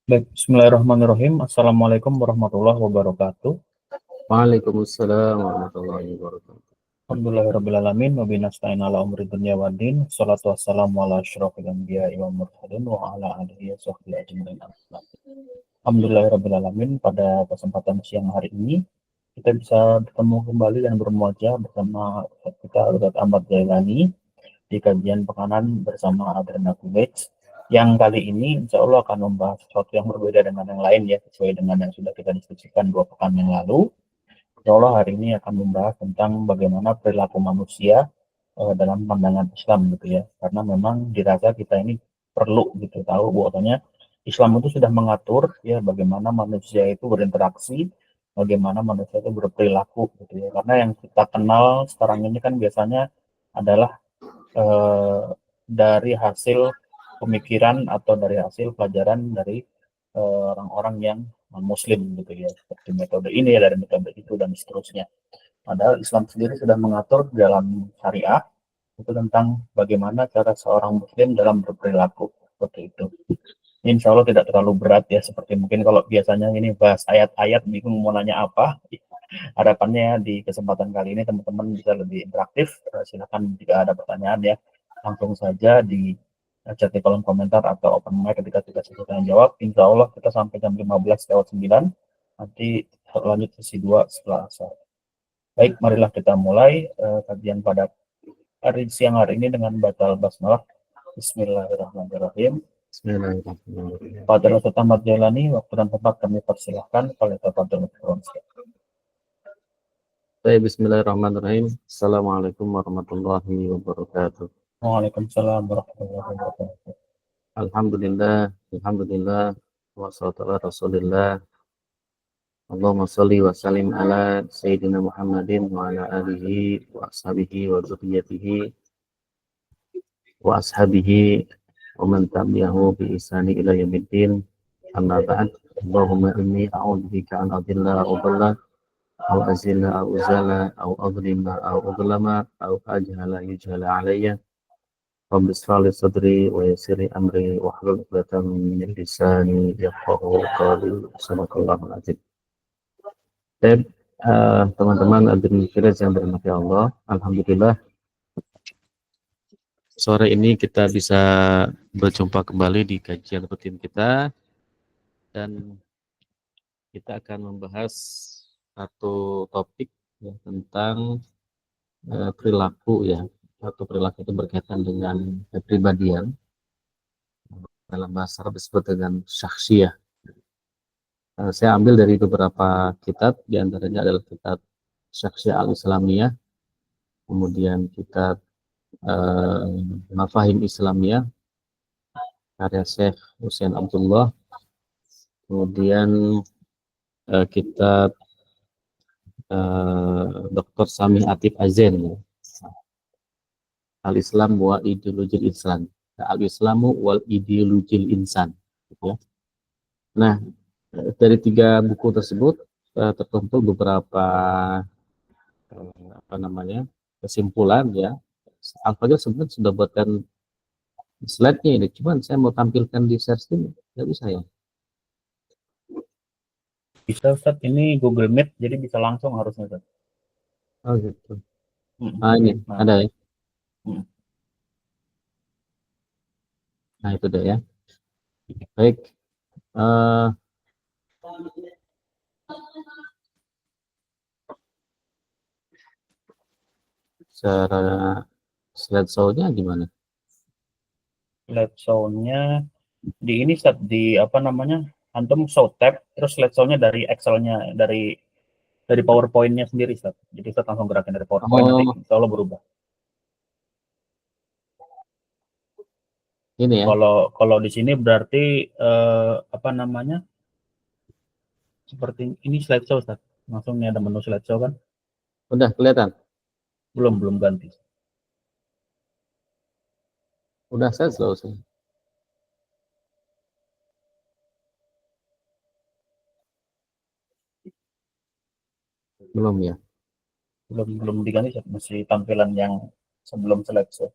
Baik, bismillahirrahmanirrahim. Assalamualaikum warahmatullahi wabarakatuh. Waalaikumsalam warahmatullahi wabarakatuh. Alhamdulillahirrahmanirrahim. Wabillahi nasta'in ala umri dunya waddin. Salatu wassalamu ala asyrafil anbiya'i wal mursalin wa ala alihi wa sahbihi ajma'in. Alhamdulillahirrahmanirrahim. Pada kesempatan siang hari ini kita bisa bertemu kembali dan bermuajah bersama kita Ustaz Ahmad Jailani di kajian pekanan bersama Adrena Kuwait, yang kali ini insya Allah akan membahas sesuatu yang berbeda dengan yang lain ya, sesuai dengan yang sudah kita diskusikan 2 pekan yang lalu. Insya Allah hari ini akan membahas tentang bagaimana perilaku manusia dalam pandangan Islam gitu ya, karena memang dirasa kita ini perlu gitu tahu bahwasanya Islam itu sudah mengatur ya bagaimana manusia itu berinteraksi, bagaimana manusia itu berperilaku gitu ya, karena yang kita kenal sekarang ini kan biasanya adalah eh, dari hasil pemikiran atau dari hasil pelajaran dari orang-orang yang non-Muslim gitu ya, seperti metode ini ya dari metode itu dan seterusnya. Padahal Islam sendiri sudah mengatur dalam syariah itu tentang bagaimana cara seorang Muslim dalam berperilaku seperti itu. Insya Allah tidak terlalu berat ya, seperti mungkin kalau biasanya ini bahas ayat-ayat bingung mau nanya apa. Harapannya di kesempatan kali ini teman-teman bisa lebih interaktif. Silakan jika ada pertanyaan ya, langsung saja di chat di kolom komentar atau open mic ketika kita sesi tanya jawab. Insya Allah kita sampai jam 15:09. Nanti lanjut sesi 2 setelah asar. Baik, marilah kita mulai kajian pada siang hari ini dengan baca basmalah. Bismillahirrahmanirrahim. Bismillahirrahmanirrahim. Pada Ustaz Ahmad Jailani, waktu dan tempat kami persilahkan. Oleh Tafadhol. Baik, bismillahirrahmanirrahim. Assalamualaikum warahmatullahi wabarakatuh. Waalaikumsalam warahmatullahi wabarakatuh. Alhamdulillah, alhamdulillah, wassalatu ala rasulillah. Allahumma salli wa sallim ala Sayyidina Muhammadin wa ala alihi wa ashabihi wa dzurriyyatihi wa ashabihi wa man tabi'ahu bi ihsani ila yaumiddin. Amma ba'd. Allahumma inni a'udzubika an adilla wa dhalla أو أزل أو أزال أو أظلم أو أظلم أو أجهل يجهل علي رب اشرح لي صدري ويسر لي أمري واحلل عقدة من لساني يفقهوا قولي صدق الله العظيم. Dan teman-teman hadirin yang dirahmati Allah, alhamdulillah sore ini kita bisa berjumpa kembali di kajian rutin kita, dan kita akan membahas satu topik ya, tentang perilaku ya, atau perilaku itu berkaitan dengan kepribadian, dalam bahasa Arab disebut dengan syakhsiyah. Saya ambil dari beberapa kitab, diantaranya adalah kitab Syakhsiyah Al-Islamiyah, kemudian kitab Mafahim Islamiyah karya Syekh Husain Abdullah, kemudian kitab Dr. Sami Atif Azen ya. Al-Islam wa Ideologil Insan, Al-Islamu wal Ideologil Insan ya. Nah, dari 3 buku tersebut tertentu beberapa kesimpulan ya. Al-Fajr sebenarnya sudah buatkan slide-nya ini, cuman saya mau tampilkan di share screen nggak bisa ya. Bisa Ustaz, ini Google Meet jadi bisa langsung harusnya Ustaz. Oh gitu. Ini ada ya. Nah itu deh ya. Baik. Cara slide show-nya gimana? Slide show-nya di ini Ustaz, di apa namanya? Antum show tab terus slide show-nya dari Excel-nya, dari PowerPoint-nya sendiri Ustaz. Jadi Ustaz langsung gerakin dari PowerPoint, nanti insya Allah berubah. Ini ya. Kalau di sini berarti apa namanya? Seperti ini slide show Ustaz. Langsung nih ada menu slide show kan? Udah kelihatan? Belum ganti. Udah saya slow sih. Belum ya? Belum diganti Ustaz. Masih tampilan yang sebelum slide show.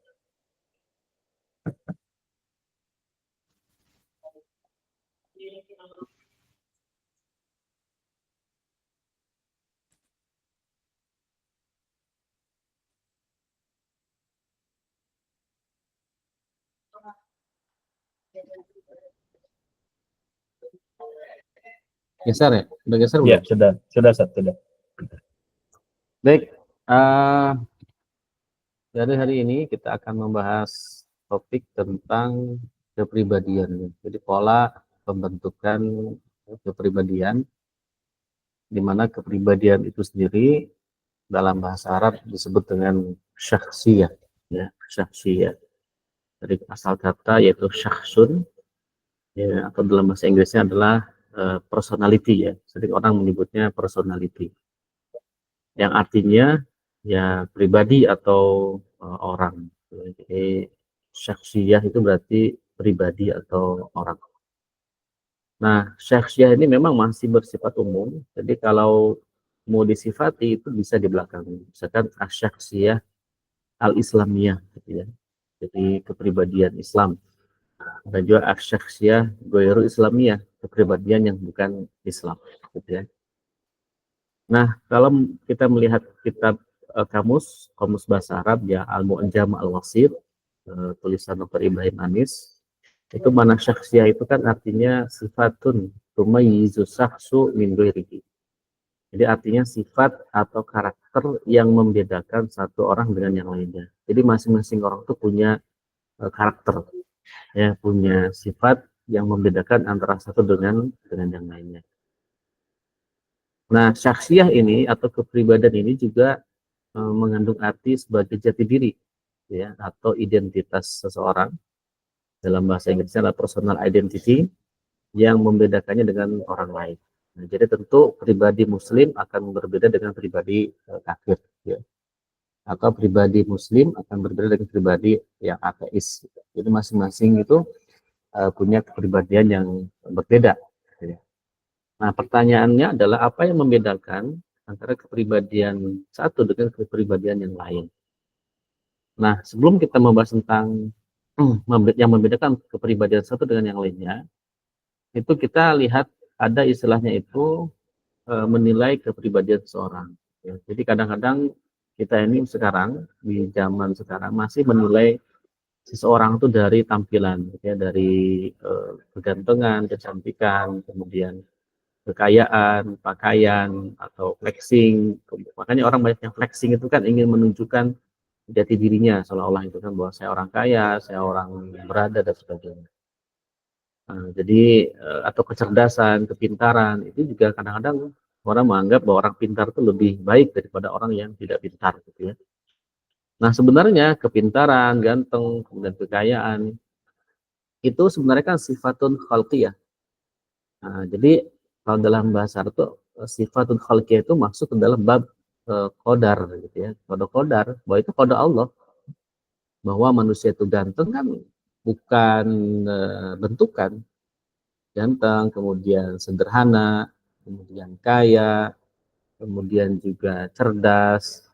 Geser ya? Udah geser Ya, belum? sudah Ustaz, sudah. Baik, dari hari ini kita akan membahas topik tentang kepribadian. Jadi pola pembentukan kepribadian, di mana kepribadian itu sendiri dalam bahasa Arab disebut dengan syakhsiyah, ya, syakhsiyah. Dari asal kata yaitu syakhsun, ya, atau dalam bahasa Inggrisnya adalah personality, ya. Jadi orang menyebutnya personality, yang artinya ya pribadi atau orang. Jadi syakhsiyah itu berarti pribadi atau orang. Nah, syakhsiyah ini memang masih bersifat umum. Jadi kalau mau disifati itu bisa di belakang. Misalkan asyakhsiyah al-islamiyah, gitu ya. Jadi kepribadian Islam. Dan juga asyakhsiyah ghairu islamiyah, kepribadian yang bukan Islam, gitu ya. Nah, kalau kita melihat kitab kamus bahasa Arab ya, Al-Mu'jam Al-Wasir, tulisan Dr. Ibrahim Anis, itu mana syakhsiyah itu kan artinya sifatun tumayyizu syakhsu min ghairihi. Jadi artinya sifat atau karakter yang membedakan satu orang dengan yang lainnya. Jadi masing-masing orang itu punya karakter, ya, punya sifat yang membedakan antara satu dengan yang lainnya. Nah, syakhsiyah ini atau kepribadian ini juga mengandung arti sebagai jati diri, ya, atau identitas seseorang. Dalam bahasa Inggrisnya adalah personal identity yang membedakannya dengan orang lain. Nah, jadi tentu pribadi Muslim akan berbeda dengan pribadi kafir, ya. Atau pribadi Muslim akan berbeda dengan pribadi yang ateis. Jadi masing-masing itu punya kepribadian yang berbeda, ya. Nah, pertanyaannya adalah apa yang membedakan antara kepribadian satu dengan kepribadian yang lain. Nah, sebelum kita membahas tentang yang membedakan kepribadian satu dengan yang lainnya, itu kita lihat ada istilahnya itu menilai kepribadian seseorang. Ya, jadi kadang-kadang kita ini sekarang di zaman sekarang masih menilai seseorang itu dari tampilan, ya, dari kegantengan, kecantikan, kemudian kekayaan, pakaian, atau flexing. Makanya orang banyak yang flexing itu kan ingin menunjukkan jati dirinya, seolah-olah itu kan bahwa saya orang kaya, saya orang berada dan sebagainya. Jadi atau kecerdasan, kepintaran itu juga kadang-kadang orang menganggap bahwa orang pintar itu lebih baik daripada orang yang tidak pintar, gitu ya. Nah, sebenarnya kepintaran, ganteng, kemudian kekayaan itu sebenarnya kan sifatun khalqiyah. Nah, jadi kalau dalam bahasa Arab itu sifatun khalqiyah itu masuk ke dalam bab qadar, gitu ya. Kode qadar, bahwa itu kode Allah, bahwa manusia itu ganteng kan bukan bentukan. Ganteng, kemudian sederhana, kemudian kaya, kemudian juga cerdas.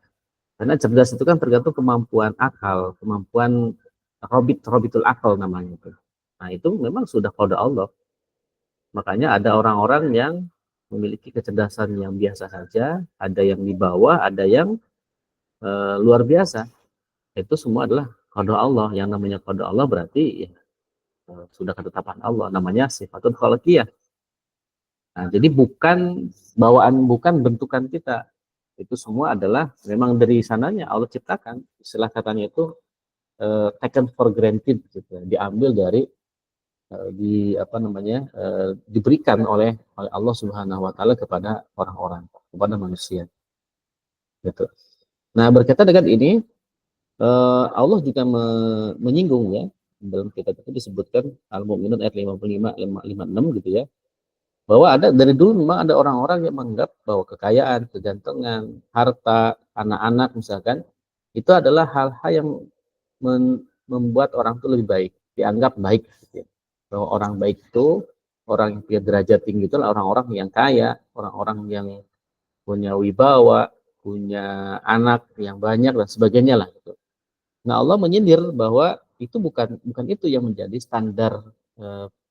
Karena cerdas itu kan tergantung kemampuan akal, kemampuan robitul akal namanya itu. Nah, itu memang sudah kode Allah. Makanya ada orang-orang yang memiliki kecerdasan yang biasa saja, ada yang di bawah, ada yang luar biasa. Itu semua adalah kode Allah. Yang namanya kode Allah berarti ya, sudah ketetapan Allah. Namanya sifatul khalqiyah. Nah, jadi bukan bawaan, bukan bentukan kita. Itu semua adalah memang dari sananya Allah ciptakan. Istilah katanya itu taken for granted, gitu. Diambil dari diberikan oleh Allah Subhanahu wa taala kepada orang-orang, kepada manusia. Gitu. Nah, berkaitan dengan ini Allah juga menyinggung, ya, dalam kitab itu disebutkan Al-Mu'minun ayat 55 56, gitu ya. Bahwa ada dari dulu memang ada orang-orang yang menganggap bahwa kekayaan, kegantengan, harta, anak-anak misalkan itu adalah hal-hal yang membuat orang itu lebih baik, dianggap baik, gitu ya. Bahwa orang baik itu orang yang punya derajat tinggi itu orang-orang yang kaya, orang-orang yang punya wibawa, punya anak yang banyak dan sebagainya lah, gitu. Nah, Allah menyindir bahwa itu bukan itu yang menjadi standar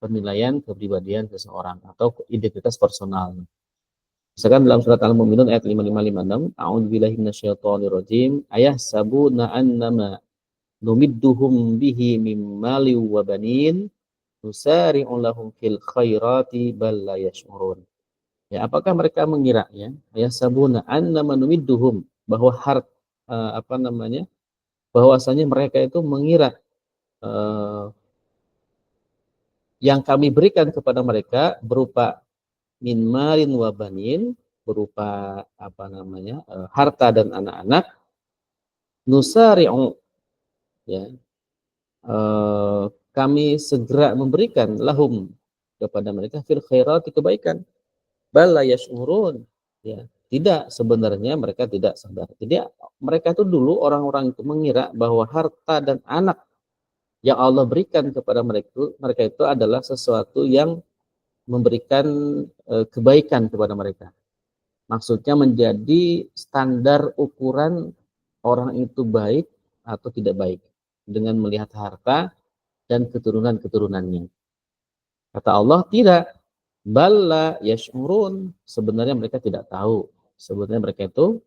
penilaian kepribadian seseorang atau identitas personal. Misalkan dalam surat Al-Mu'minun ayat 5556, A'udzubillahi minasyaitonirrajim, ayahsabuna annama numidduhum bihi mim mali wa banin nusari'u lahum fil khairati bal la yash'urun. Ya, apakah mereka mengira ya, ayahsabuna annama numidduhum, bahwa bahwasanya mereka itu mengira yang kami berikan kepada mereka berupa min malin wa banin, berupa harta dan anak-anak, nusari'u, ya, kami segera memberikan lahum kepada mereka fil khairati, kebaikan, bal la yash'urun, ya, tidak, sebenarnya mereka tidak sadar. Jadi mereka itu dulu, orang-orang itu mengira bahwa harta dan anak yang Allah berikan kepada mereka itu adalah sesuatu yang memberikan kebaikan kepada mereka. Maksudnya menjadi standar ukuran orang itu baik atau tidak baik dengan melihat harta dan keturunan-keturunannya. Kata Allah, tidak. Balla yash'urun, sebenarnya mereka tidak tahu. Sebenarnya mereka itu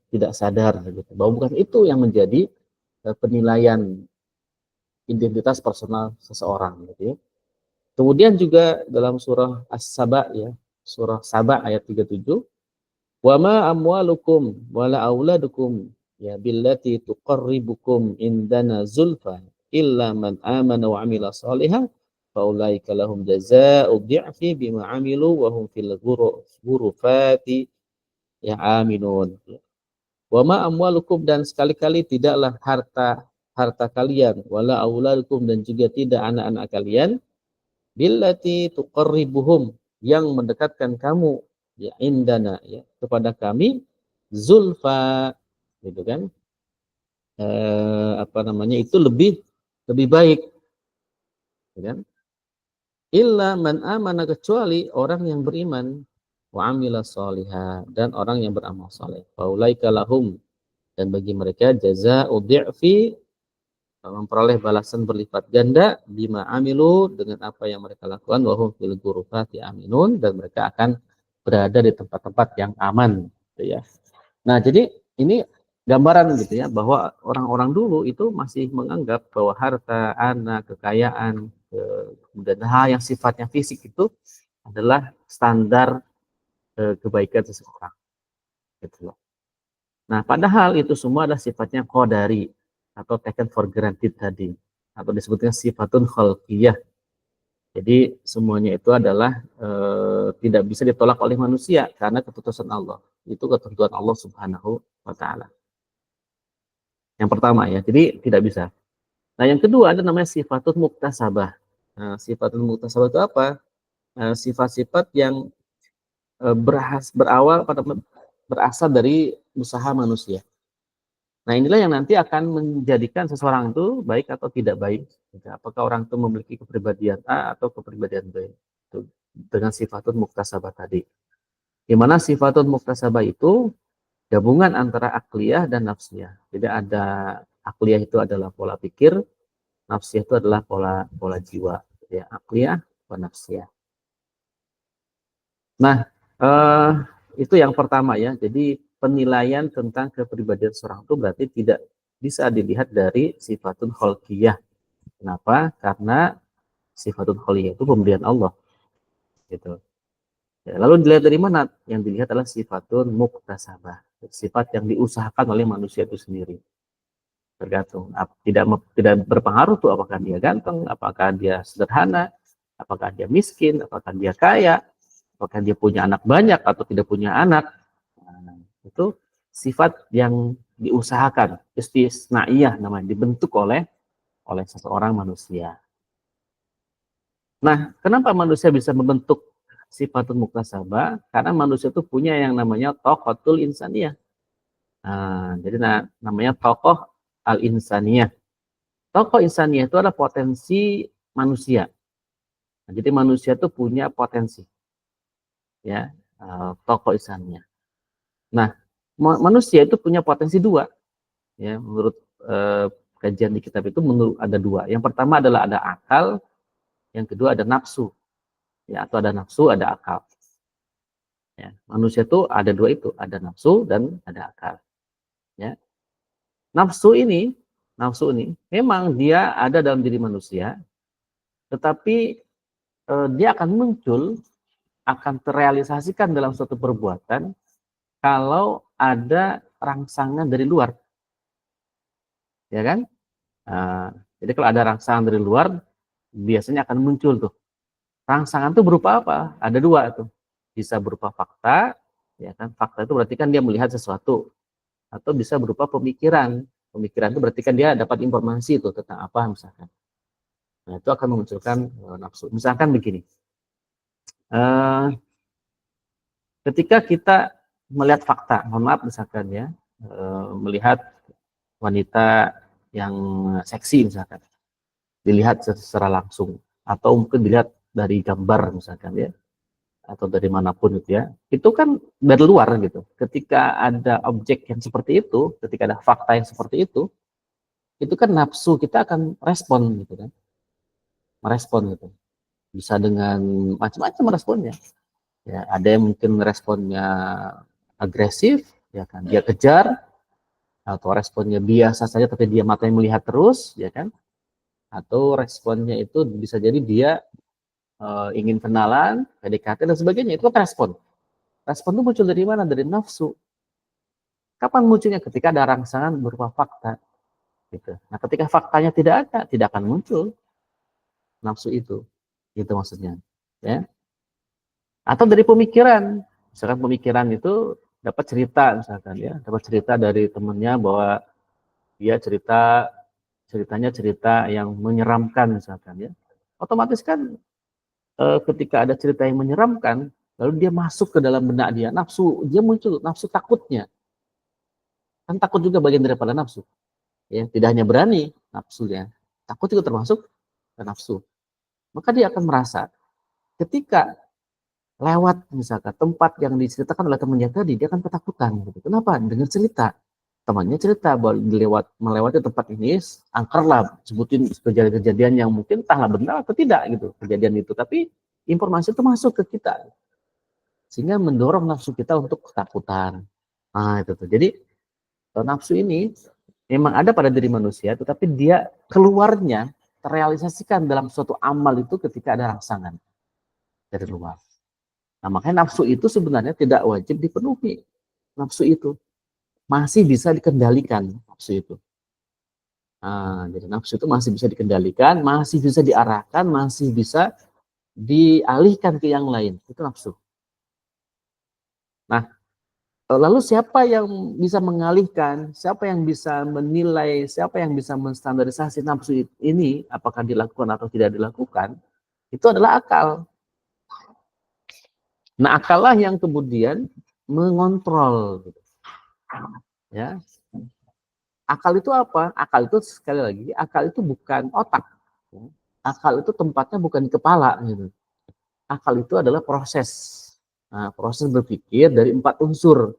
tidak sadar gitu, bahwa bukan itu yang menjadi penilaian identitas personal seseorang gitu ya. Kemudian juga dalam surah As-Saba, ya, surah Saba ayat 37, wa ma amwalukum wala auladukum ya billati tuqarribukum indana zulfa illa man amana wa amila shalihan faulaika lahum jazaa'u dhi'fi bima amilu wa hum fil ghurufati ya aminun. Wa ma amwalukum, dan sekali-kali tidaklah harta kalian, wala auladukum, dan juga tidak anak-anak kalian, billati tuqarribuhum, yang mendekatkan kamu ya indana, ya, kepada kami, zulfa, gitu kan, itu lebih baik, gitu kan, illa man amana, kecuali orang yang beriman, wa amila sholiha, dan orang yang beramal saleh, faulaika lahum, dan bagi mereka jazaa'u dhi'fi, memperoleh balasan berlipat ganda, bima amilu, dengan apa yang mereka lakukan, wahum fil ghurufati aminun, dan mereka akan berada di tempat-tempat yang aman, gitu ya. Nah, jadi ini gambaran gitu ya, bahwa orang-orang dulu itu masih menganggap bahwa harta, anak, kekayaan, kemudian hal yang sifatnya fisik itu adalah standar kebaikan seseorang, gitu loh. Nah, padahal itu semua adalah sifatnya qadari atau taken for granted tadi, atau disebutnya sifatun khalqiyah. Jadi semuanya itu adalah tidak bisa ditolak oleh manusia karena keputusan Allah. Itu ketentuan Allah Subhanahu wa taala. Yang pertama ya, jadi tidak bisa. Nah, yang kedua ada namanya sifatun muktasabah. Nah, sifatun muktasabah itu apa? Sifat-sifat yang berasal dari usaha manusia. Nah, inilah yang nanti akan menjadikan seseorang itu baik atau tidak baik. Apakah orang itu memiliki kepribadian A atau kepribadian B. Itu dengan sifatun muktasabah tadi. Di mana sifatun muktasabah itu gabungan antara akliyah dan nafsiyah. Jadi ada akliyah itu adalah pola pikir, nafsiyah itu adalah pola jiwa. Ya, akliyah dan nafsiyah. Nah, itu yang pertama ya. Jadi penilaian tentang kepribadian seorang itu berarti tidak bisa dilihat dari sifatun khalqiyah. Kenapa? Karena sifatun khalqiyah itu pemberian Allah. Gitu. Ya, lalu dilihat dari mana? Yang dilihat adalah sifatun muktasabah. Sifat yang diusahakan oleh manusia itu sendiri. Tergantung. Tidak berpengaruh tuh apakah dia ganteng, apakah dia sederhana, apakah dia miskin, apakah dia kaya, apakah dia punya anak banyak atau tidak punya anak. Nah, itu sifat yang diusahakan, istisnaiyah namanya, dibentuk oleh seseorang manusia. Nah, kenapa manusia bisa membentuk sifatun muktasabah? Karena manusia itu punya yang namanya toqatul insaniyah. Nah, jadi namanya tokoh al-insaniyah. Tokoh insaniyah itu adalah potensi manusia. Nah, jadi manusia itu punya potensi, ya, tokoh insaniyah. Nah, manusia itu punya potensi dua, ya, menurut kajian di kitab itu ada dua. Yang pertama adalah ada akal, yang kedua ada nafsu, ya, atau ada nafsu, ada akal. Ya, manusia itu ada dua itu, ada nafsu dan ada akal. Ya, nafsu ini memang dia ada dalam diri manusia, tetapi dia akan muncul, akan terrealisasikan dalam suatu perbuatan kalau ada rangsangan dari luar, ya kan? Nah, jadi kalau ada rangsangan dari luar, biasanya akan muncul tuh. Rangsangan itu berupa apa? Ada dua tuh. Bisa berupa fakta, ya kan? Fakta itu berarti kan dia melihat sesuatu, atau bisa berupa pemikiran. Pemikiran itu berarti kan dia dapat informasi itu tentang apa misalkan. Nah, itu akan memunculkan nafsu. Misalkan begini, uh, ketika kita melihat fakta, mohon maaf misalkan ya, melihat wanita yang seksi misalkan, dilihat secara langsung, atau mungkin dilihat dari gambar misalkan ya, atau dari manapun gitu ya, itu kan dari luar gitu. Ketika ada objek yang seperti itu, ketika ada fakta yang seperti itu kan nafsu kita akan respon gitu kan, merespon gitu. Bisa dengan macam-macam responnya. Ya, ada yang mungkin responnya agresif, ya kan, dia kejar, atau responnya biasa saja tapi dia matanya melihat terus, ya kan, atau responnya itu bisa jadi dia ingin kenalan, PDKT dan sebagainya. Itu kan respon. Respon itu muncul dari mana? Dari nafsu. Kapan munculnya? Ketika ada rangsangan berupa fakta. Gitu. Nah, ketika faktanya tidak ada, tidak akan muncul nafsu itu. Gitu maksudnya. Ya. Atau dari pemikiran. Misalkan pemikiran itu dapat cerita misalkan ya, dapat cerita dari temannya bahwa dia ceritanya cerita yang menyeramkan misalkan ya. Otomatis kan ketika ada cerita yang menyeramkan, lalu dia masuk ke dalam benak dia, nafsu dia muncul, nafsu takutnya. Kan takut juga bagian daripada nafsu. Ya, tidak hanya berani nafsunya, takut juga termasuk nafsu. Maka dia akan merasa ketika lewat misalkan tempat yang diceritakan oleh temannya tadi, dia akan ketakutan. Gitu. Kenapa? Dengan cerita. Temannya cerita bahwa melewati tempat ini, angkerlah sebutin kejadian-kejadian yang mungkin entahlah benar atau tidak gitu kejadian itu. Tapi informasi itu masuk ke kita, sehingga mendorong nafsu kita untuk ketakutan. Nah itu tuh. Jadi nafsu ini memang ada pada diri manusia, tetapi dia keluarnya terrealisasikan dalam suatu amal itu ketika ada rangsangan dari luar. Nah, makanya nafsu itu sebenarnya tidak wajib dipenuhi. Nafsu itu masih bisa dikendalikan. Nafsu itu. Nah, jadi nafsu itu masih bisa dikendalikan, masih bisa diarahkan, masih bisa dialihkan ke yang lain. Itu nafsu. Nah, lalu siapa yang bisa mengalihkan, siapa yang bisa menilai, siapa yang bisa menstandarisasi nafsu ini, apakah dilakukan atau tidak dilakukan, itu adalah akal. Nah, akallah yang kemudian mengontrol. Ya, akal itu apa? Akal itu sekali lagi, akal itu bukan otak. Akal itu tempatnya bukan di kepala. Gitu. Akal itu adalah proses. Nah, proses berpikir dari 4 unsur.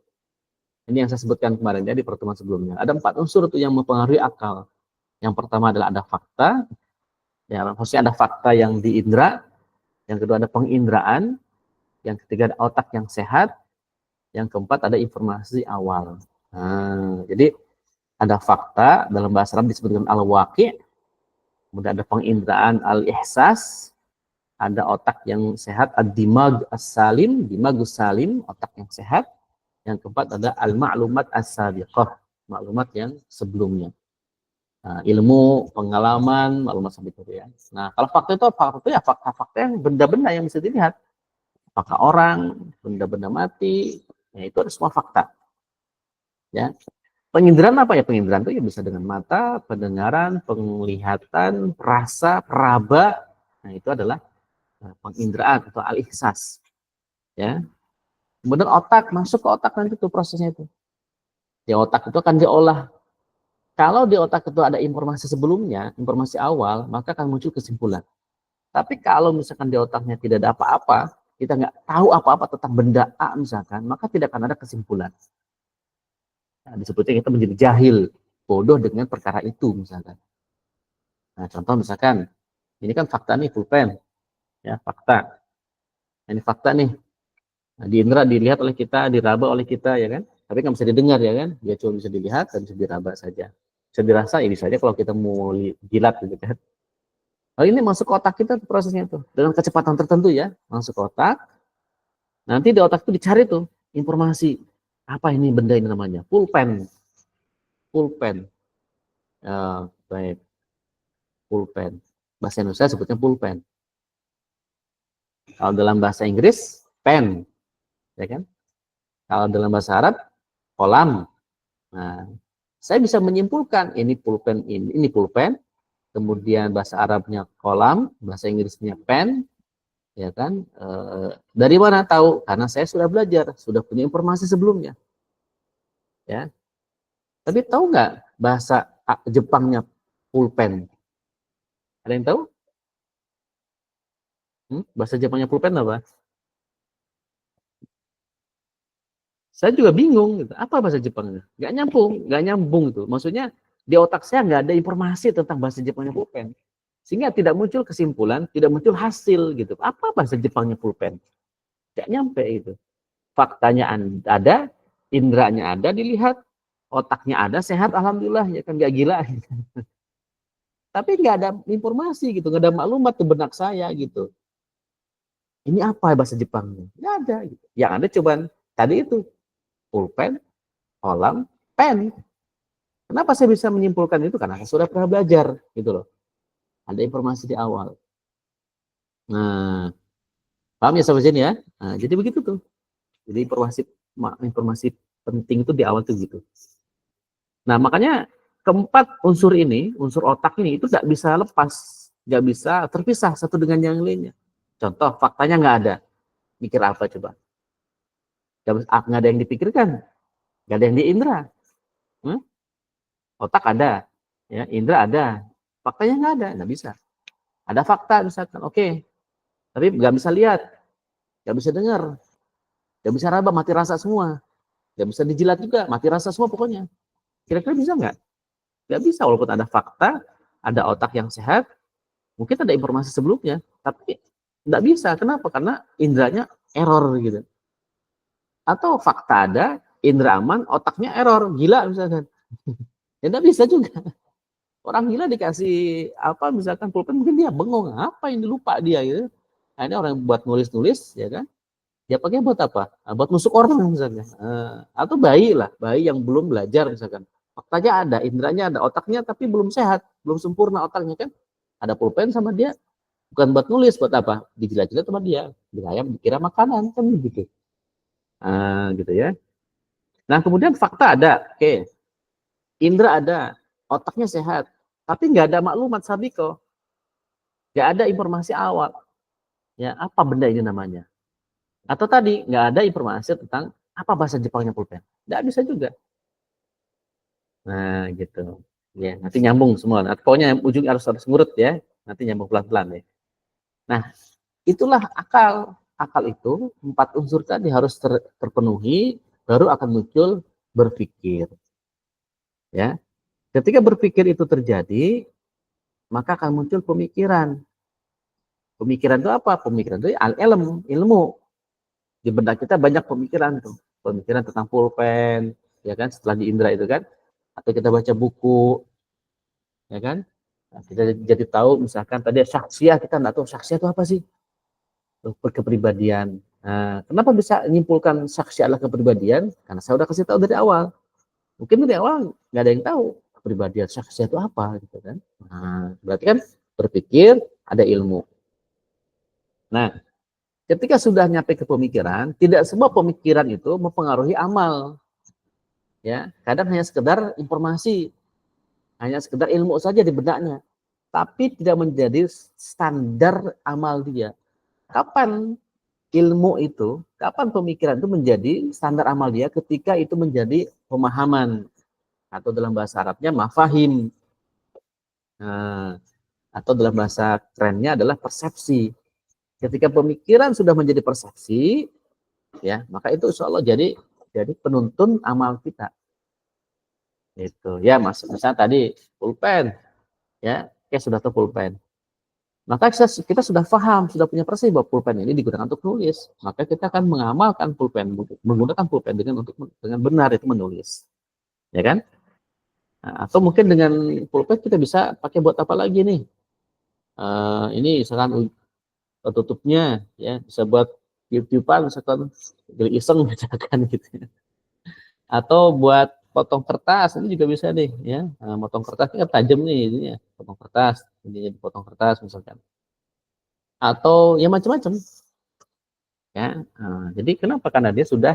Ini yang saya sebutkan kemarin ya di pertemuan sebelumnya. Ada 4 unsur itu yang mempengaruhi akal. Yang pertama adalah ada fakta. Ya, maksudnya ada fakta yang di indera. Yang kedua ada penginderaan. Yang ketiga ada otak yang sehat. Yang keempat ada informasi awal. Nah, jadi ada fakta, dalam bahasa Arab disebutkan al-waqi', kemudian ada penginderaan al-ihsas, ada otak yang sehat, ad-dimag as-salim, dimagus salim, otak yang sehat. Yang keempat ada al-ma'lumat as-sabiqah, maklumat yang sebelumnya. Nah, ilmu, pengalaman, maklumat sampai itu ya. Nah, kalau fakta itu ya fakta-fakta yang benda-benda yang bisa dilihat. Apakah orang, benda-benda mati, ya itu ada semua fakta. Ya. Penginderaan apa ya? Penginderaan itu ya bisa dengan mata, pendengaran, penglihatan, rasa, peraba. Nah, itu adalah penginderaan atau al-ihsas. Ya. Kemudian otak, masuk ke otak nanti tuh prosesnya itu. Di otak itu akan diolah. Kalau di otak itu ada informasi sebelumnya, informasi awal, maka akan muncul kesimpulan. Tapi kalau misalkan di otaknya tidak ada apa-apa, kita nggak tahu apa-apa tentang benda A misalkan, maka tidak akan ada kesimpulan. Nah, disebutnya kita menjadi jahil, bodoh dengan perkara itu misalkan. Nah, contoh misalkan Ini kan fakta nih, pulpen. Ya, fakta. Ini fakta nih. Nah, di indera dilihat oleh kita, diraba oleh kita, ya kan? Tapi nggak bisa didengar, ya kan? Dia cuma bisa dilihat dan bisa diraba saja. Bisa dirasa, ini saja kalau kita mau jilat, gitu kan. Oh, ini masuk ke otak kita prosesnya tuh. Dengan kecepatan tertentu ya. Masuk ke otak. Nanti di otak itu dicari tuh informasi. Apa ini benda ini namanya? Pulpen. Pulpen. Ya, baik. Pulpen. Bahasa Indonesia sebutnya pulpen. Kalau dalam bahasa Inggris, pen. Ya kan? Kalau dalam bahasa Arab, kolam. Nah, saya bisa menyimpulkan ini pulpen, kemudian bahasa Arabnya kolam, bahasa Inggrisnya pen, ya kan? Dari mana tahu? Karena saya sudah belajar, sudah punya informasi sebelumnya, ya. Tapi tahu nggak bahasa Jepangnya pulpen? Ada yang tahu? Bahasa Jepangnya pulpen apa? Saya juga bingung, gitu. Apa bahasa Jepangnya? Nggak nyambung itu. Maksudnya di otak saya nggak ada informasi tentang bahasa Jepangnya pulpen, sehingga tidak muncul kesimpulan, tidak muncul hasil gitu. Apa bahasa Jepangnya pulpen? Nggak nyampe itu. Faktanya ada, inderanya ada, dilihat, otaknya ada, sehat, alhamdulillah, ya kan nggak gila. Tapi nggak ada informasi gitu, nggak ada maklumat di benak saya gitu. Ini apa bahasa Jepangnya? Nggak ada. Gitu. Yang ada cuman tadi itu pulpen, kolam, pen. Kenapa saya bisa menyimpulkan itu? Karena saya sudah pernah belajar, gitu loh. Ada informasi di awal. Nah, paham ya sampai sini ya? Nah, jadi begitu tuh. Jadi informasi penting itu di awal tuh gitu. Nah, makanya keempat unsur ini, unsur otak ini itu nggak bisa lepas, nggak bisa terpisah satu dengan yang lainnya. Contoh, faktanya nggak ada. Mikir apa coba? Nggak ada yang dipikirkan, nggak ada yang diindra. Otak ada, ya, indra ada, faktanya nggak ada, nggak bisa. Ada fakta misalkan, oke, tapi nggak bisa lihat, nggak bisa dengar, nggak bisa raba, mati rasa semua, nggak bisa dijilat juga, mati rasa semua pokoknya. Kira-kira bisa nggak? Nggak bisa, walaupun ada fakta, ada otak yang sehat, mungkin ada informasi sebelumnya, tapi nggak bisa. Kenapa? Karena indranya error gitu. Atau fakta ada, indra aman, otaknya error, gila misalkan. Ya nggak bisa juga. Orang gila dikasih apa misalkan pulpen mungkin dia bengong apa yang dilupa dia gitu. Nah, ini orang buat nulis-nulis ya kan. Dia pakai buat apa? Nah, buat nusuk orang misalnya. Atau bayi lah, bayi yang belum belajar misalkan. Faktanya ada, indranya ada, otaknya tapi belum sehat, belum sempurna otaknya kan. Ada pulpen sama dia bukan buat nulis, buat apa? Dijilat-jilat sama dia. Dikira dikira makanan kan gitu. Gitu ya. Nah, kemudian fakta ada. Oke. Indra ada, otaknya sehat, tapi nggak ada maklumat sabiko, nggak ada informasi awal, ya apa benda ini namanya, atau tadi nggak ada informasi tentang apa bahasa Jepangnya pulpen, nggak bisa juga. Nah gitu, ya nanti nyambung semua. Nah, pokoknya ujung harus ngurut ya, nanti nyambung pelan-pelan ya. Nah itulah akal, akal itu empat unsur tadi harus terpenuhi, baru akan muncul berpikir, ya. Ketika berpikir itu terjadi, maka akan muncul pemikiran. Pemikiran itu apa? Pemikiran itu ilmu. Di benak kita banyak pemikiran tuh. Pemikiran tentang pulpen, ya kan? Setelah di indra itu kan. Atau kita baca buku, ya kan? Nah, kita jadi tahu misalkan tadi saksiah, kita nggak tahu saksiah itu apa sih? Kepribadian. Nah, kenapa bisa menyimpulkan saksi adalah kepribadian? Karena saya udah kasih tahu dari awal. Mungkin dari awal nggak ada yang tahu kepribadian saksi itu apa, gitu kan? Nah, berarti kan berpikir ada ilmu. Nah, ketika sudah nyampe ke pemikiran, tidak semua pemikiran itu mempengaruhi amal. Ya, kadang hanya sekedar informasi, hanya sekedar ilmu saja di benaknya, tapi tidak menjadi standar amal dia. Kapan ilmu itu, kapan pemikiran itu menjadi standar amal dia? Ketika itu menjadi pemahaman, atau dalam bahasa Arabnya mafahim. Nah, atau dalam bahasa kerennya adalah persepsi. Ketika pemikiran sudah menjadi persepsi, ya maka itu insya Allah jadi penuntun amal kita. Itu ya mas, misalnya tadi pulpen, ya, sudah tahu pulpen. Maka kita sudah paham, sudah punya persepsi bahwa pulpen ini digunakan untuk nulis. Maka kita akan mengamalkan pulpen, menggunakan pulpen dengan benar itu menulis, ya kan? Nah, atau mungkin dengan pulpen kita bisa pakai buat apa lagi nih? Ini misalkan tutupnya, ya bisa buat tiup-tiupan, misalkan iseng misalkan gitu. Atau buat potong kertas ini juga bisa nih, ya. Nah, potong kertas ini kan tajam nih, ini ya, potong kertas, ini potong kertas misalkan. Atau ya macam-macam. Ya, jadi kenapa? Karena dia sudah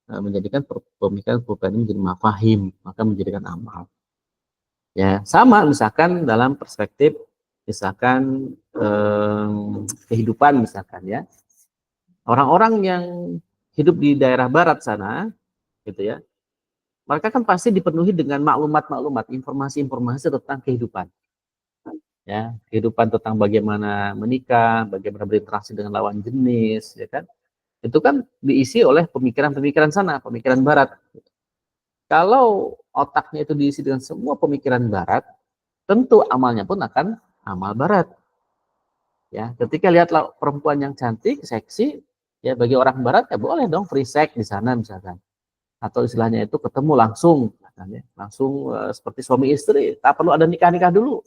menjadikan pemikiran pulpen ini menjadi mafahim, maka menjadikan amal. Ya, sama misalkan dalam perspektif misalkan kehidupan misalkan ya. Orang-orang yang hidup di daerah barat sana gitu ya. Mereka kan pasti dipenuhi dengan maklumat-maklumat, informasi-informasi tentang kehidupan. Ya, kehidupan tentang bagaimana menikah, bagaimana berinteraksi dengan lawan jenis, ya kan? Itu kan diisi oleh pemikiran-pemikiran sana, pemikiran barat. Kalau otaknya itu diisi dengan semua pemikiran barat, tentu amalnya pun akan amal barat. Ya, ketika lihat perempuan yang cantik, seksi, ya bagi orang barat ya boleh dong free sex di sana misalkan. Atau istilahnya itu ketemu langsung, langsung seperti suami istri, tak perlu ada nikah-nikah dulu.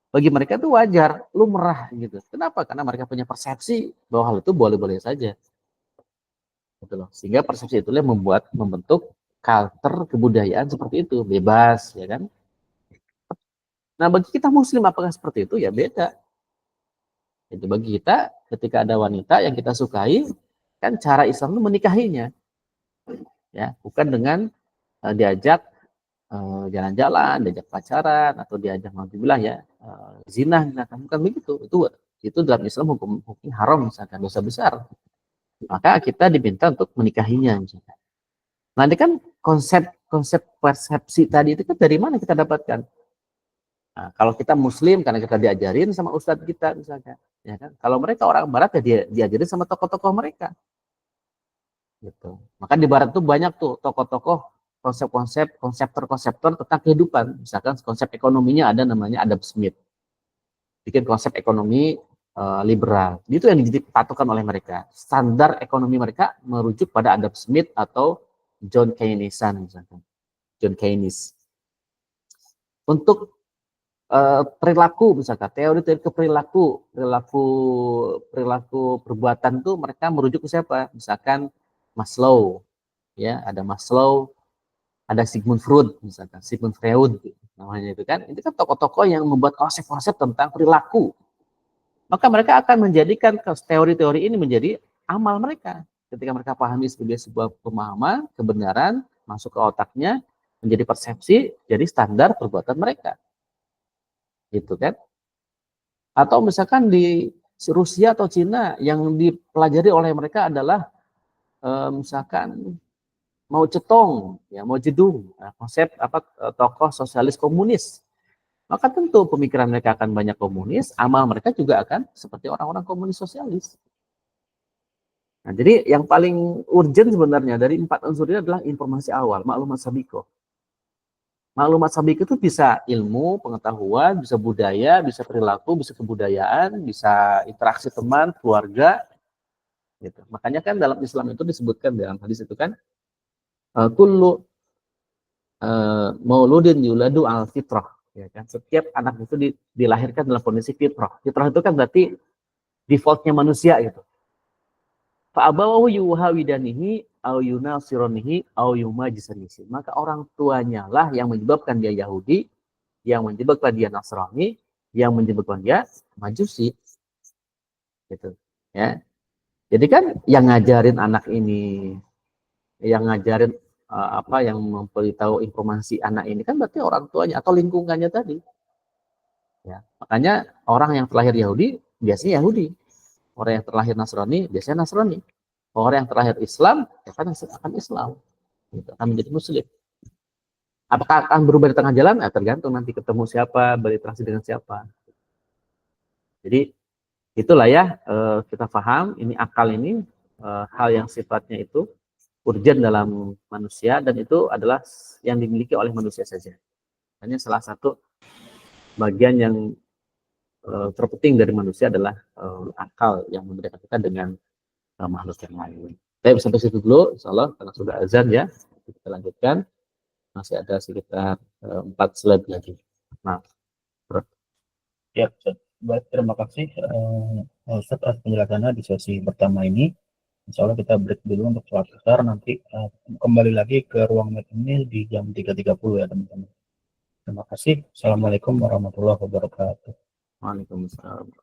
Bagi mereka itu wajar, lumrah gitu. Kenapa? Karena mereka punya persepsi bahwa hal itu boleh-boleh saja. Gitu loh. Sehingga persepsi itulah yang membentuk culture kebudayaan seperti itu, bebas, ya kan? Nah, bagi kita muslim apakah seperti itu? Ya beda. Itu bagi kita ketika ada wanita yang kita sukai, kan cara Islam itu menikahinya, ya, bukan dengan diajak jalan-jalan, diajak pacaran atau diajak nauzubillah ya zina misalkan, bukan begitu. Itu dalam Islam hukum haram misalkan, dosa besar. Maka kita diminta untuk menikahinya misalkan. Nanti kan konsep persepsi tadi itu kan dari mana kita dapatkan? Nah, kalau kita muslim karena kita diajarin sama ustadz kita misalkan, ya kan? Kalau mereka orang barat ya diajarin sama tokoh-tokoh mereka. Gitu. Maka di barat tuh banyak tuh tokoh-tokoh konseptor tentang kehidupan. Misalkan konsep ekonominya ada namanya Adam Smith. Bikin konsep ekonomi liberal. Itu yang dipatokan oleh mereka. Standar ekonomi mereka merujuk pada Adam Smith atau John Keynesian misalkan. John Keynes. Untuk perilaku misalkan, teori-teori perilaku perbuatan tuh mereka merujuk ke siapa? Misalkan Maslow, ya ada Maslow, ada Sigmund Freud misalkan, Sigmund Freud namanya itu kan tokoh-tokoh yang membuat konsep-konsep tentang perilaku. Maka mereka akan menjadikan teori-teori ini menjadi amal mereka. Ketika mereka pahami sebagai sebuah pemahaman, kebenaran, masuk ke otaknya, menjadi persepsi, jadi standar perbuatan mereka. Gitu kan? Atau misalkan di Rusia atau Cina yang dipelajari oleh mereka adalah misalkan Mao Zedong, ya Mao Zedong, konsep tokoh sosialis komunis. Maka tentu pemikiran mereka akan banyak komunis, amal mereka juga akan seperti orang-orang komunis sosialis. Nah, jadi yang paling urgent sebenarnya dari 4 unsur ini adalah informasi awal, maklumat sabiko. Maklumat sabiko itu bisa ilmu, pengetahuan, bisa budaya, bisa perilaku, bisa kebudayaan, bisa interaksi teman, keluarga, gitu. Makanya kan dalam Islam itu disebutkan dalam hadis itu kan, kullu mauludin yuladu al fitrah, ya kan? Setiap anak itu dilahirkan dalam kondisi fitrah. Fitrah itu kan berarti defaultnya manusia gitu. Fa'abawahu yuhawidanihi au yunasironihi au yumajisanihi. Maka orang tuanya lah yang menyebabkan dia Yahudi, yang menyebabkan dia Nasrani, yang menyebabkan dia Majusi. Gitu. Ya. Jadi kan yang ngajarin anak ini, yang ngajarin yang memberitahu informasi anak ini kan berarti orang tuanya atau lingkungannya tadi. Ya. Makanya orang yang terlahir Yahudi biasanya Yahudi. Orang yang terlahir Nasrani biasanya Nasrani. Orang yang terlahir Islam ya kan akan Islam. Gitu, akan menjadi Muslim. Apakah akan berubah di tengah jalan? Tergantung nanti ketemu siapa, berinteraksi dengan siapa. Jadi itulah ya, kita paham ini akal ini hal yang sifatnya itu urgent dalam manusia dan itu adalah yang dimiliki oleh manusia saja. Hanya salah satu bagian yang terpenting dari manusia adalah akal yang membedakan kita dengan makhluk yang lain. Tapi sampai situ dulu, insya Allah karena sudah azan ya, kita lanjutkan. Masih ada sekitar 4 slide lagi. Nah, Ya, Ustaz. Baik, terima kasih Ustaz atas penjelasannya di sesi pertama ini. Insya Allah kita break dulu untuk sholat asar, nanti kembali lagi ke ruang meet ini di jam 3.30 ya teman-teman. Terima kasih. Assalamualaikum warahmatullahi wabarakatuh. Waalaikumsalam.